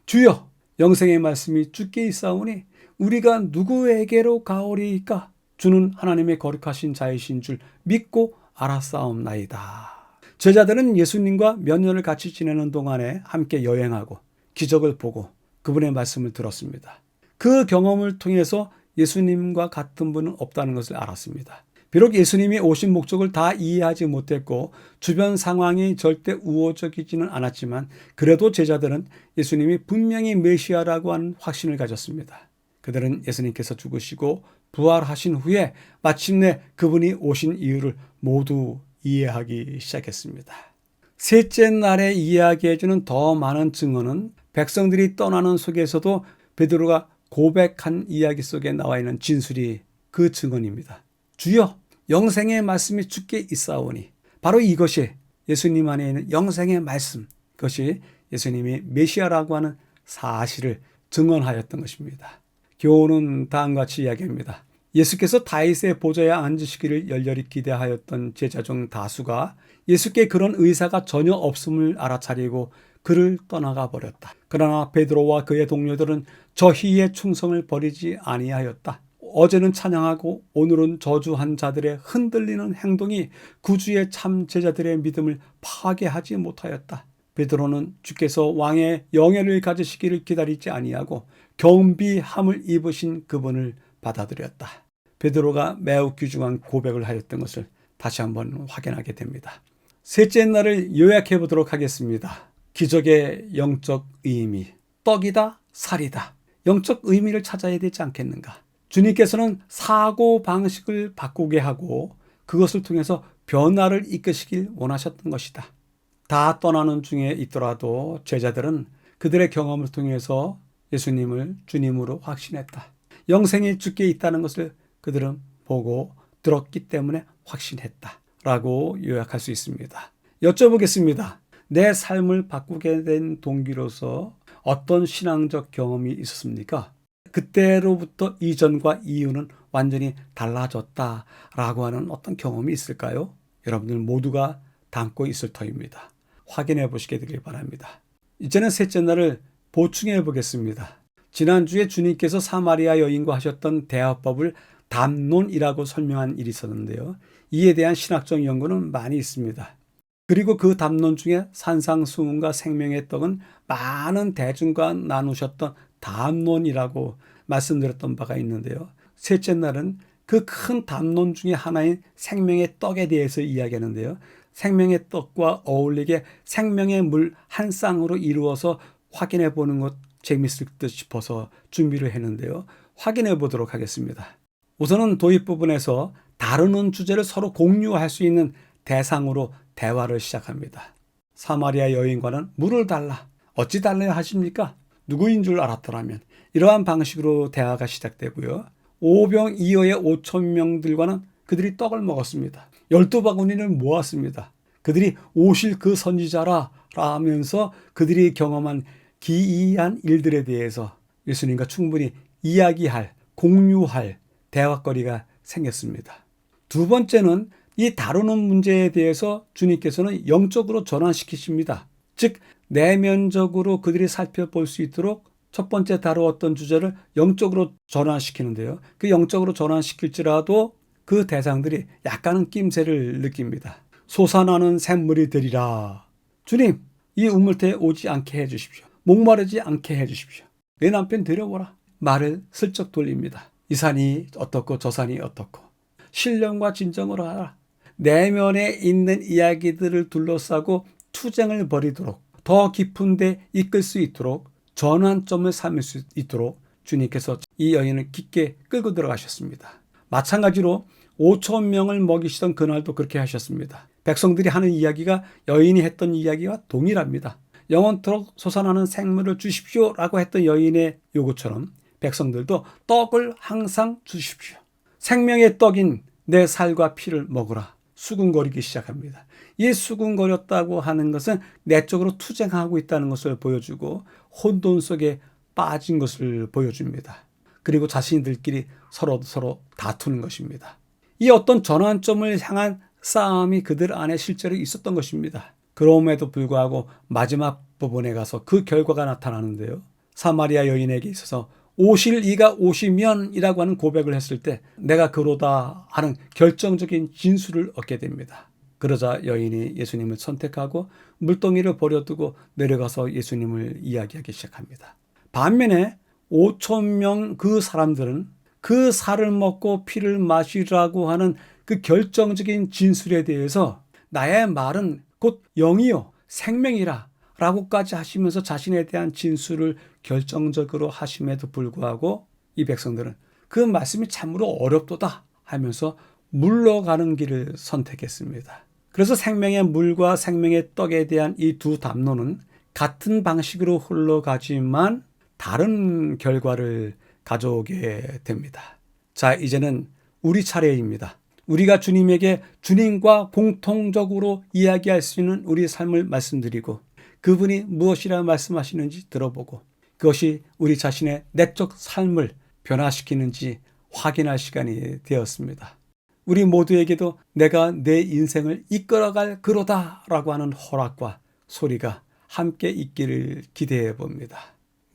주여, 영생의 말씀이 주께 있사오니 우리가 누구에게로 가오리이까? 주는 하나님의 거룩하신 자이신 줄 믿고 알았사옵나이다. 제자들은 예수님과 몇 년을 같이 지내는 동안에 함께 여행하고 기적을 보고 그분의 말씀을 들었습니다. 그 경험을 통해서 예수님과 같은 분은 없다는 것을 알았습니다. 비록 예수님이 오신 목적을 다 이해하지 못했고 주변 상황이 절대 우호적이지는 않았지만 그래도 제자들은 예수님이 분명히 메시아라고 하는 확신을 가졌습니다. 그들은 예수님께서 죽으시고 부활하신 후에 마침내 그분이 오신 이유를 모두 이해하기 시작했습니다. 셋째 날에 이야기해주는 더 많은 증언은 백성들이 떠나는 속에서도 베드로가 고백한 이야기 속에 나와 있는 진술이 그 증언입니다. 주여, 영생의 말씀이 주께 있사오니 바로 이것이 예수님 안에 있는 영생의 말씀, 그것이 예수님이 메시아라고 하는 사실을 증언하였던 것입니다. 교훈은 다음과 같이 이야기합니다. 예수께서 다윗의 보좌에 앉으시기를 열렬히 기대하였던 제자 중 다수가 예수께 그런 의사가 전혀 없음을 알아차리고 그를 떠나가 버렸다. 그러나 베드로와 그의 동료들은 저희의 충성을 버리지 아니하였다. 어제는 찬양하고 오늘은 저주한 자들의 흔들리는 행동이 구주의 참 제자들의 믿음을 파괴하지 못하였다. 베드로는 주께서 왕의 영예를 가지시기를 기다리지 아니하고 경비함을 입으신 그분을 받아들였다. 베드로가 매우 귀중한 고백을 하였던 것을 다시 한번 확인하게 됩니다. 셋째 날을 요약해 보도록 하겠습니다. 기적의 영적 의미, 떡이다, 살이다. 영적 의미를 찾아야 되지 않겠는가? 주님께서는 사고 방식을 바꾸게 하고 그것을 통해서 변화를 이끄시길 원하셨던 것이다. 다 떠나는 중에 있더라도 제자들은 그들의 경험을 통해서 예수님을 주님으로 확신했다. 영생이 주께 있다는 것을 그들은 보고 들었기 때문에 확신했다. 라고 요약할 수 있습니다. 여쭤보겠습니다. 내 삶을 바꾸게 된 동기로서 어떤 신앙적 경험이 있었습니까? 그때로부터 이전과 이후는 완전히 달라졌다라고 하는 어떤 경험이 있을까요? 여러분들 모두가 담고 있을 터입니다. 확인해 보시게 되길 바랍니다. 이제는 셋째 날을 보충해 보겠습니다. 지난주에 주님께서 사마리아 여인과 하셨던 대화법을 담론이라고 설명한 일이 있었는데요. 이에 대한 신학적 연구는 많이 있습니다. 그리고 그 담론 중에 산상수훈과 생명의 떡은 많은 대중과 나누셨던 담론이라고 말씀드렸던 바가 있는데요. 셋째 날은 그 큰 담론 중에 하나인 생명의 떡에 대해서 이야기하는데요. 생명의 떡과 어울리게 생명의 물 한 쌍으로 이루어서 확인해 보는 것 재밌을 듯 싶어서 준비를 했는데요. 확인해 보도록 하겠습니다. 우선은 도입 부분에서 다루는 주제를 서로 공유할 수 있는 대상으로 대화를 시작합니다. 사마리아 여인과는 물을 달라. 어찌 달래야 하십니까? 누구인 줄 알았더라면. 이러한 방식으로 대화가 시작되고요. 오병이어의 5,000명들과는 그들이 떡을 먹었습니다. 12바구니를 모았습니다. 그들이 오실 그 선지자라 하면서 그들이 경험한 기이한 일들에 대해서 예수님과 충분히 이야기할, 공유할 대화거리가 생겼습니다. 두 번째는 이 다루는 문제에 대해서 주님께서는 영적으로 전환시키십니다. 즉 내면적으로 그들이 살펴볼 수 있도록 첫 번째 다루었던 주제를 영적으로 전환시키는데요. 그 영적으로 전환시킬지라도 그 대상들이 약간은 낌새를 느낍니다. 솟아나는 샘물이 되리라. 주님, 이 우물태에 오지 않게 해주십시오. 목마르지 않게 해주십시오. 내 남편 데려오라. 말을 슬쩍 돌립니다. 이 산이 어떻고 저 산이 어떻고 신령과 진정을 하라. 내면에 있는 이야기들을 둘러싸고 투쟁을 벌이도록 더 깊은 데 이끌 수 있도록 전환점을 삼을 수 있도록 주님께서 이 여인을 깊게 끌고 들어가셨습니다. 마찬가지로 5천 명을 먹이시던 그날도 그렇게 하셨습니다. 백성들이 하는 이야기가 여인이 했던 이야기와 동일합니다. 영원토록 솟아나는 생물을 주십시오라고 했던 여인의 요구처럼 백성들도 떡을 항상 주십시오. 생명의 떡인 내 살과 피를 먹으라. 수군거리기 시작합니다. 이 수군거렸다고 하는 것은 내적으로 투쟁하고 있다는 것을 보여주고 혼돈 속에 빠진 것을 보여줍니다. 그리고 자신들끼리 서로 다투는 것입니다. 이 어떤 전환점을 향한 싸움이 그들 안에 실제로 있었던 것입니다. 그럼에도 불구하고 마지막 부분에 가서 그 결과가 나타나는데요. 사마리아 여인에게 있어서 오실 이가 오시면이라고 하는 고백을 했을 때 내가 그로다 하는 결정적인 진술을 얻게 됩니다. 그러자 여인이 예수님을 선택하고 물동이를 버려두고 내려가서 예수님을 이야기하기 시작합니다. 반면에 5천 명 그 사람들은 그 살을 먹고 피를 마시라고 하는 그 결정적인 진술에 대해서 나의 말은 곧 영이요 생명이라 라고까지 하시면서 자신에 대한 진술을 결정적으로 하심에도 불구하고 이 백성들은 그 말씀이 참으로 어렵도다 하면서 물러가는 길을 선택했습니다. 그래서 생명의 물과 생명의 떡에 대한 이 두 담론은 같은 방식으로 흘러가지만 다른 결과를 가져오게 됩니다. 자, 이제는 우리 차례입니다. 우리가 주님에게 주님과 공통적으로 이야기할 수 있는 우리 삶을 말씀드리고 그분이 무엇이라 말씀하시는지 들어보고 그것이 우리 자신의 내적 삶을 변화시키는지 확인할 시간이 되었습니다. 우리 모두에게도 내가 내 인생을 이끌어갈 그로다라고 하는 허락과 소리가 함께 있기를 기대해 봅니다.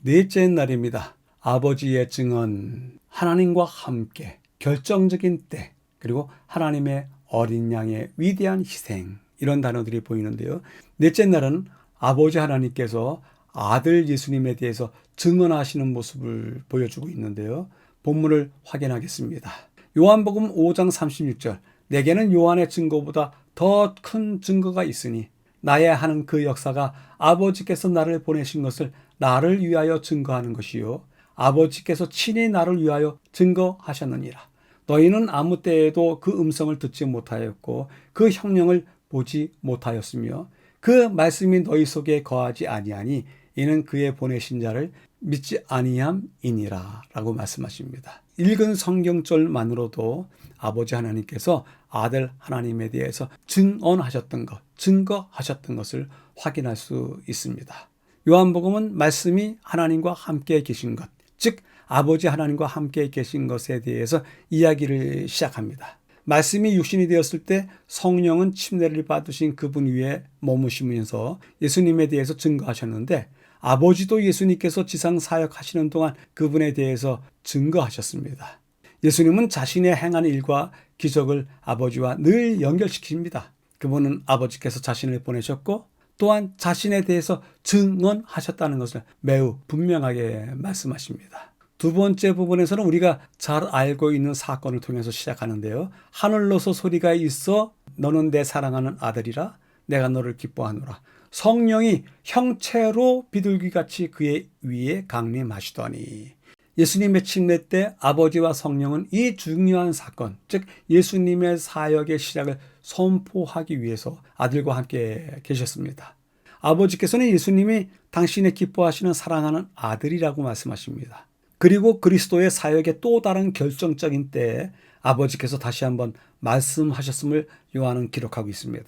넷째 날입니다. 아버지의 증언, 하나님과 함께 결정적인 때, 그리고 하나님의 어린 양의 위대한 희생, 이런 단어들이 보이는데요. 넷째 날은 아버지 하나님께서 아들 예수님에 대해서 증언하시는 모습을 보여주고 있는데요. 본문을 확인하겠습니다. 요한복음 5장 36절 내게는 요한의 증거보다 더 큰 증거가 있으니 나의 하는 그 역사가 아버지께서 나를 보내신 것을 나를 위하여 증거하는 것이요 아버지께서 친히 나를 위하여 증거하셨느니라. 너희는 아무 때에도 그 음성을 듣지 못하였고 그 형령을 보지 못하였으며 그 말씀이 너희 속에 거하지 아니하니 이는 그의 보내신 자를 믿지 아니함이니라 라고 말씀하십니다. 읽은 성경절만으로도 아버지 하나님께서 아들 하나님에 대해서 증언하셨던 것, 증거하셨던 것을 확인할 수 있습니다. 요한복음은 말씀이 하나님과 함께 계신 것, 즉 아버지 하나님과 함께 계신 것에 대해서 이야기를 시작합니다. 말씀이 육신이 되었을 때 성령은 침례를 받으신 그분 위에 머무시면서 예수님에 대해서 증거하셨는데 아버지도 예수님께서 지상 사역하시는 동안 그분에 대해서 증거하셨습니다. 예수님은 자신의 행한 일과 기적을 아버지와 늘 연결시킵니다. 그분은 아버지께서 자신을 보내셨고 또한 자신에 대해서 증언하셨다는 것을 매우 분명하게 말씀하십니다. 두 번째 부분에서는 우리가 잘 알고 있는 사건을 통해서 시작하는데요. 하늘로서 소리가 있어 너는 내 사랑하는 아들이라 내가 너를 기뻐하노라. 성령이 형체로 비둘기같이 그의 위에 강림하시더니 예수님의 침례 때 아버지와 성령은 이 중요한 사건, 즉 예수님의 사역의 시작을 선포하기 위해서 아들과 함께 계셨습니다. 아버지께서는 예수님이 당신의 기뻐하시는 사랑하는 아들이라고 말씀하십니다. 그리고 그리스도의 사역의 또 다른 결정적인 때에 아버지께서 다시 한번 말씀하셨음을 요한은 기록하고 있습니다.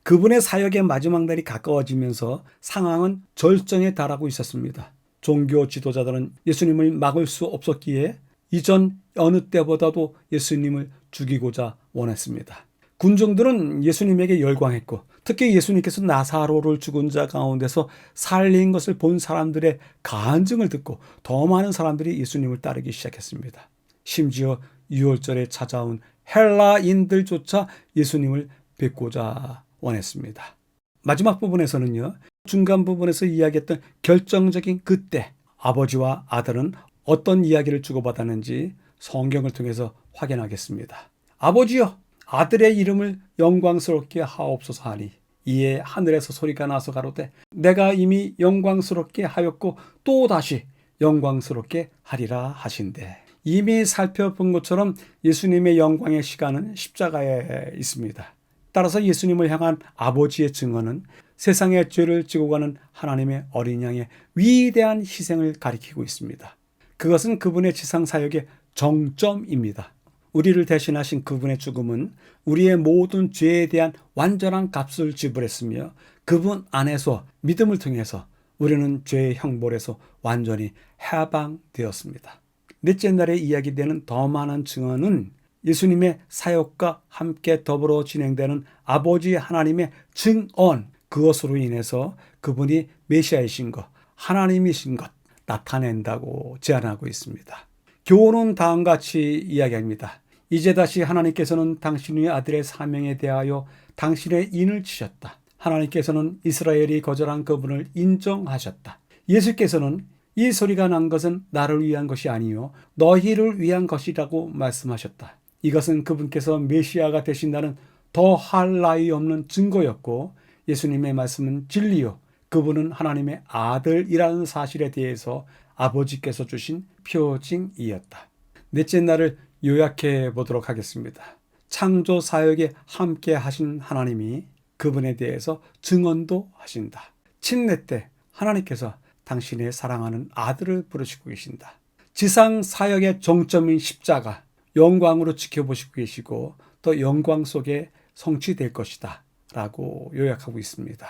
그분의 사역의 마지막 날이 가까워지면서 상황은 절정에 달하고 있었습니다. 종교 지도자들은 예수님을 막을 수 없었기에 이전 어느 때보다도 예수님을 죽이고자 원했습니다. 군중들은 예수님에게 열광했고 특히 예수님께서 나사로를 죽은 자 가운데서 살린 것을 본 사람들의 간증을 듣고 더 많은 사람들이 예수님을 따르기 시작했습니다. 심지어 유월절에 찾아온 헬라인들조차 예수님을 뵙고자 원했습니다. 마지막 부분에서는요. 중간 부분에서 이야기했던 결정적인 그때 아버지와 아들은 어떤 이야기를 주고받았는지 성경을 통해서 확인하겠습니다. 아버지여 아들의 이름을 영광스럽게 하옵소서 하니 이에 하늘에서 소리가 나서 가로되 내가 이미 영광스럽게 하였고 또다시 영광스럽게 하리라 하신대. 이미 살펴본 것처럼 예수님의 영광의 시간은 십자가에 있습니다. 따라서 예수님을 향한 아버지의 증언은 세상의 죄를 지고 가는 하나님의 어린 양의 위대한 희생을 가리키고 있습니다. 그것은 그분의 지상사역의 정점입니다. 우리를 대신하신 그분의 죽음은 우리의 모든 죄에 대한 완전한 값을 지불했으며 그분 안에서 믿음을 통해서 우리는 죄의 형벌에서 완전히 해방되었습니다. 넷째 날에 이야기되는 더 많은 증언은 예수님의 사역과 함께 더불어 진행되는 아버지 하나님의 증언, 그것으로 인해서 그분이 메시아이신 것, 하나님이신 것 나타낸다고 제안하고 있습니다. 교훈은 다음과 같이 이야기합니다. 이제 다시 하나님께서는 당신의 아들의 사명에 대하여 당신의 인을 치셨다. 하나님께서는 이스라엘이 거절한 그분을 인정하셨다. 예수께서는 이 소리가 난 것은 나를 위한 것이 아니요 너희를 위한 것이라고 말씀하셨다. 이것은 그분께서 메시아가 되신다는 더할 나위 없는 증거였고 예수님의 말씀은 진리요 그분은 하나님의 아들이라는 사실에 대해서 아버지께서 주신 표징이었다. 넷째 날을 요약해 보도록 하겠습니다. 창조 사역에 함께 하신 하나님이 그분에 대해서 증언도 하신다. 침례 때 하나님께서 당신의 사랑하는 아들을 부르시고 계신다. 지상 사역의 정점인 십자가 영광으로 지켜보시고 계시고 또 영광 속에 성취될 것이다 라고 요약하고 있습니다.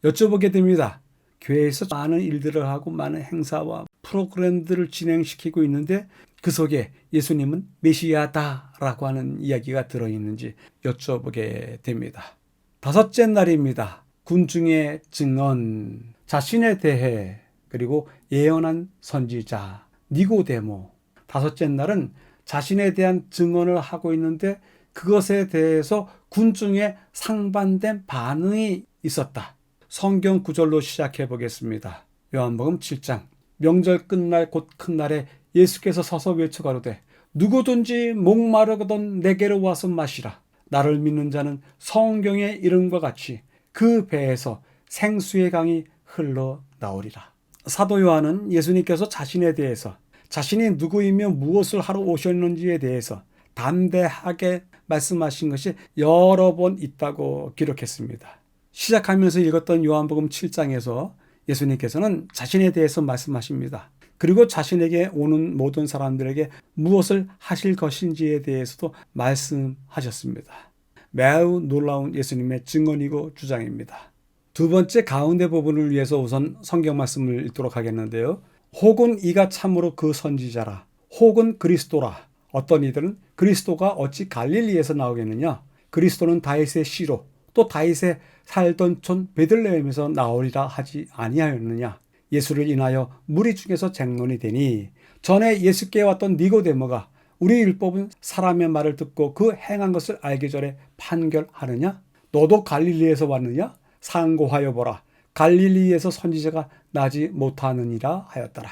여쭤보게 됩니다. 교회에서 많은 일들을 하고 많은 행사와 프로그램들을 진행시키고 있는데 그 속에 예수님은 메시아다라고 하는 이야기가 들어있는지 여쭤보게 됩니다. 다섯째 날입니다. 군중의 증언, 자신에 대해 그리고 예언한 선지자 니고데모. 다섯째 날은 자신에 대한 증언을 하고 있는데 그것에 대해서 군중의 상반된 반응이 있었다. 성경 구절로 시작해 보겠습니다. 요한복음 7장. 명절 끝날 곧 큰 날에 예수께서 서서 외쳐가로되 누구든지 목마르거든 내게로 와서 마시라. 나를 믿는 자는 성경의 이름과 같이 그 배에서 생수의 강이 흘러나오리라. 사도 요한은 예수님께서 자신에 대해서 자신이 누구이며 무엇을 하러 오셨는지에 대해서 담대하게 말씀하신 것이 여러 번 있다고 기록했습니다. 시작하면서 읽었던 요한복음 7장에서 예수님께서는 자신에 대해서 말씀하십니다. 그리고 자신에게 오는 모든 사람들에게 무엇을 하실 것인지에 대해서도 말씀하셨습니다. 매우 놀라운 예수님의 증언이고 주장입니다. 두 번째 가운데 부분을 위해서 우선 성경 말씀을 읽도록 하겠는데요. 혹은 이가 참으로 그 선지자라. 혹은 그리스도라. 어떤 이들은 그리스도가 어찌 갈릴리에서 나오겠느냐. 그리스도는 다윗의 씨로 또 다윗의 살던 촌 베들레헴에서 나오리라 하지 아니하였느냐. 예수를 인하여 무리 중에서 쟁론이 되니 전에 예수께 왔던 니고데모가 우리 율법은 사람의 말을 듣고 그 행한 것을 알기 전에 판결하느냐? 너도 갈릴리에서 왔느냐? 상고하여 보라. 갈릴리에서 선지자가 나지 못하느니라 하였더라.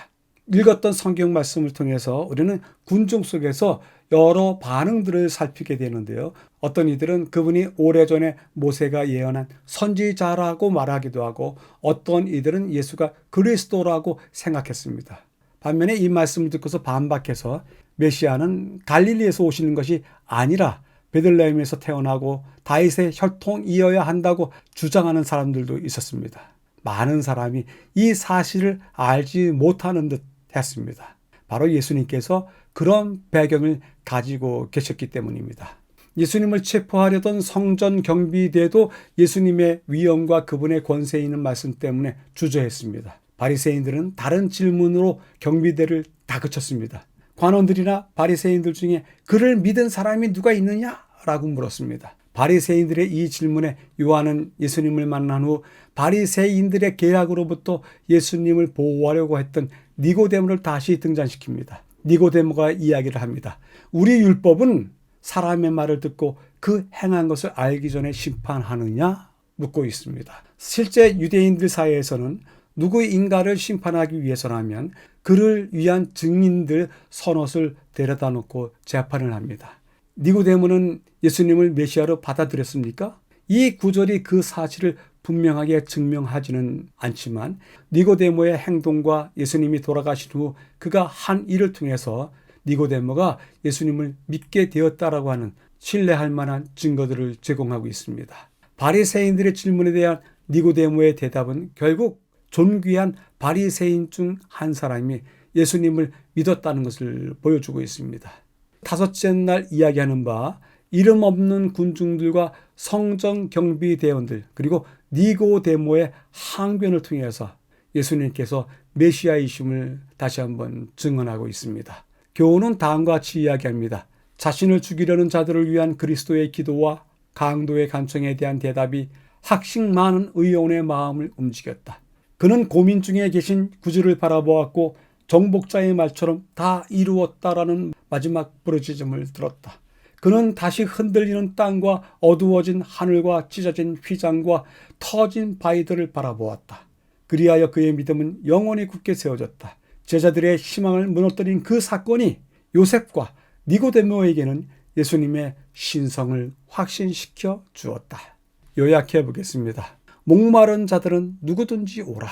읽었던 성경 말씀을 통해서 우리는 군중 속에서 여러 반응들을 살피게 되는데요. 어떤 이들은 그분이 오래전에 모세가 예언한 선지자라고 말하기도 하고 어떤 이들은 예수가 그리스도라고 생각했습니다. 반면에 이 말씀을 듣고서 반박해서 메시아는 갈릴리에서 오시는 것이 아니라 베들레헴에서 태어나고 다윗의 혈통이어야 한다고 주장하는 사람들도 있었습니다. 많은 사람이 이 사실을 알지 못하는 듯 했습니다. 바로 예수님께서 그런 배경을 가지고 계셨기 때문입니다. 예수님을 체포하려던 성전 경비대도 예수님의 위엄과 그분의 권세 있는 말씀 때문에 주저했습니다. 바리새인들은 다른 질문으로 경비대를 다그쳤습니다. 관원들이나 바리새인들 중에 그를 믿은 사람이 누가 있느냐라고 물었습니다. 바리새인들의 이 질문에 요한은 예수님을 만난 후 바리새인들의 계략으로부터 예수님을 보호하려고 했던 니고데모를 다시 등장시킵니다. 니고데모가 이야기를 합니다. 우리 율법은 사람의 말을 듣고 그 행한 것을 알기 전에 심판하느냐? 묻고 있습니다. 실제 유대인들 사이에서는 누구인가를 심판하기 위해서라면 그를 위한 증인들 서너를 데려다 놓고 재판을 합니다. 니고데모는 예수님을 메시아로 받아들였습니까? 이 구절이 그 사실을 분명하게 증명하지는 않지만 니고데모의 행동과 예수님이 돌아가신 후 그가 한 일을 통해서 니고데모가 예수님을 믿게 되었다라고 하는 신뢰할 만한 증거들을 제공하고 있습니다. 바리새인들의 질문에 대한 니고데모의 대답은 결국 존귀한 바리새인 중 한 사람이 예수님을 믿었다는 것을 보여주고 있습니다. 다섯째 날 이야기하는 바 이름 없는 군중들과 성전 경비대원들 그리고 니고데모의 항변을 통해서 예수님께서 메시아이심을 다시 한번 증언하고 있습니다. 교훈은 다음과 같이 이야기합니다. 자신을 죽이려는 자들을 위한 그리스도의 기도와 강도의 간청에 대한 대답이 학식 많은 의원의 마음을 움직였다. 그는 고민 중에 계신 구주를 바라보았고 정복자의 말처럼 다 이루었다라는 마지막 부르짖음을 들었다. 그는 다시 흔들리는 땅과 어두워진 하늘과 찢어진 휘장과 터진 바위들을 바라보았다. 그리하여 그의 믿음은 영원히 굳게 세워졌다. 제자들의 희망을 무너뜨린 그 사건이 요셉과 니고데모에게는 예수님의 신성을 확신시켜 주었다. 요약해 보겠습니다. 목마른 자들은 누구든지 오라.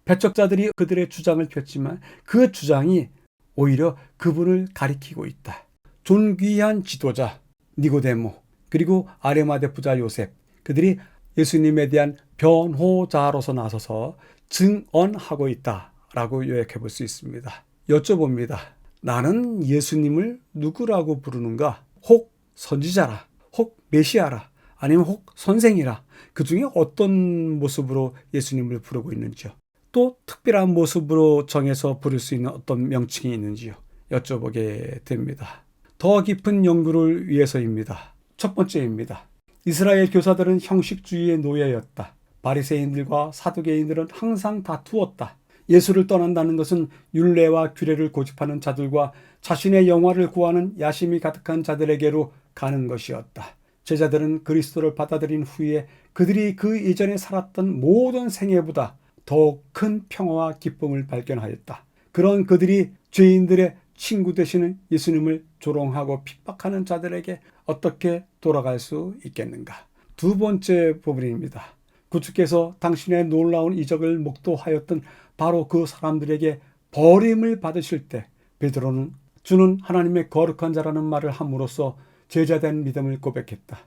배척자들이 그들의 주장을 폈지만 그 주장이 오히려 그분을 가리키고 있다. 존귀한 지도자 니고데모 그리고 아리마대 부자 요셉 그들이 예수님에 대한 변호자로서 나서서 증언하고 있다라고 요약해 볼 수 있습니다. 여쭤봅니다. 나는 예수님을 누구라고 부르는가? 혹 선지자라, 혹 메시아라, 아니면 혹 선생이라 그 중에 어떤 모습으로 예수님을 부르고 있는지요? 또 특별한 모습으로 정해서 부를 수 있는 어떤 명칭이 있는지요? 여쭤보게 됩니다. 더 깊은 연구를 위해서입니다. 첫 번째입니다. 이스라엘 교사들은 형식주의의 노예였다. 바리새인들과 사두개인들은 항상 다투었다. 예수를 떠난다는 것은 율례와 규례를 고집하는 자들과 자신의 영화를 구하는 야심이 가득한 자들에게로 가는 것이었다. 제자들은 그리스도를 받아들인 후에 그들이 그 이전에 살았던 모든 생애보다 더욱 큰 평화와 기쁨을 발견하였다. 그런 그들이 죄인들의 친구 되시는 예수님을 조롱하고 핍박하는 자들에게 어떻게 돌아갈 수 있겠는가? 두 번째 부분입니다. 구주께서 당신의 놀라운 이적을 목도하였던 바로 그 사람들에게 버림을 받으실 때 베드로는 주는 하나님의 거룩한 자라는 말을 함으로써 제자된 믿음을 고백했다.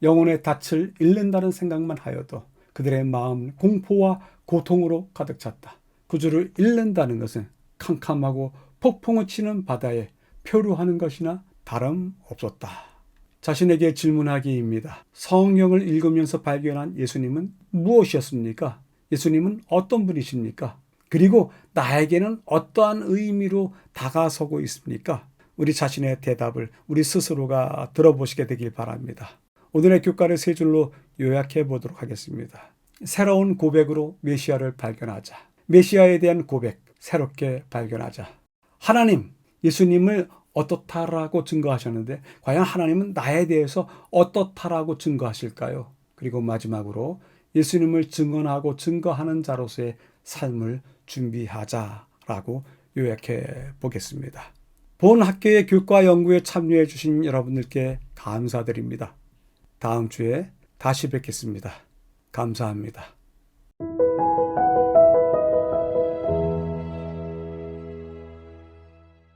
영혼의 닻을 잃는다는 생각만 하여도 그들의 마음은 공포와 고통으로 가득 찼다. 구주를 잃는다는 것은 캄캄하고 폭풍을 치는 바다에 표류하는 것이나 다름없었다. 자신에게 질문하기입니다. 성경을 읽으면서 발견한 예수님은 무엇이었습니까? 예수님은 어떤 분이십니까? 그리고 나에게는 어떠한 의미로 다가서고 있습니까? 우리 자신의 대답을 우리 스스로가 들어보시게 되길 바랍니다. 오늘의 교과를 세 줄로 요약해 보도록 하겠습니다. 새로운 고백으로 메시아를 발견하자. 메시아에 대한 고백, 새롭게 발견하자. 하나님, 예수님을 어떻다라고 증거하셨는데 과연 하나님은 나에 대해서 어떻다라고 증거하실까요? 그리고 마지막으로 예수님을 증언하고 증거하는 자로서의 삶을 준비하자라고 요약해 보겠습니다. 본 학교의 교과 연구에 참여해 주신 여러분들께 감사드립니다. 다음 주에 다시 뵙겠습니다. 감사합니다.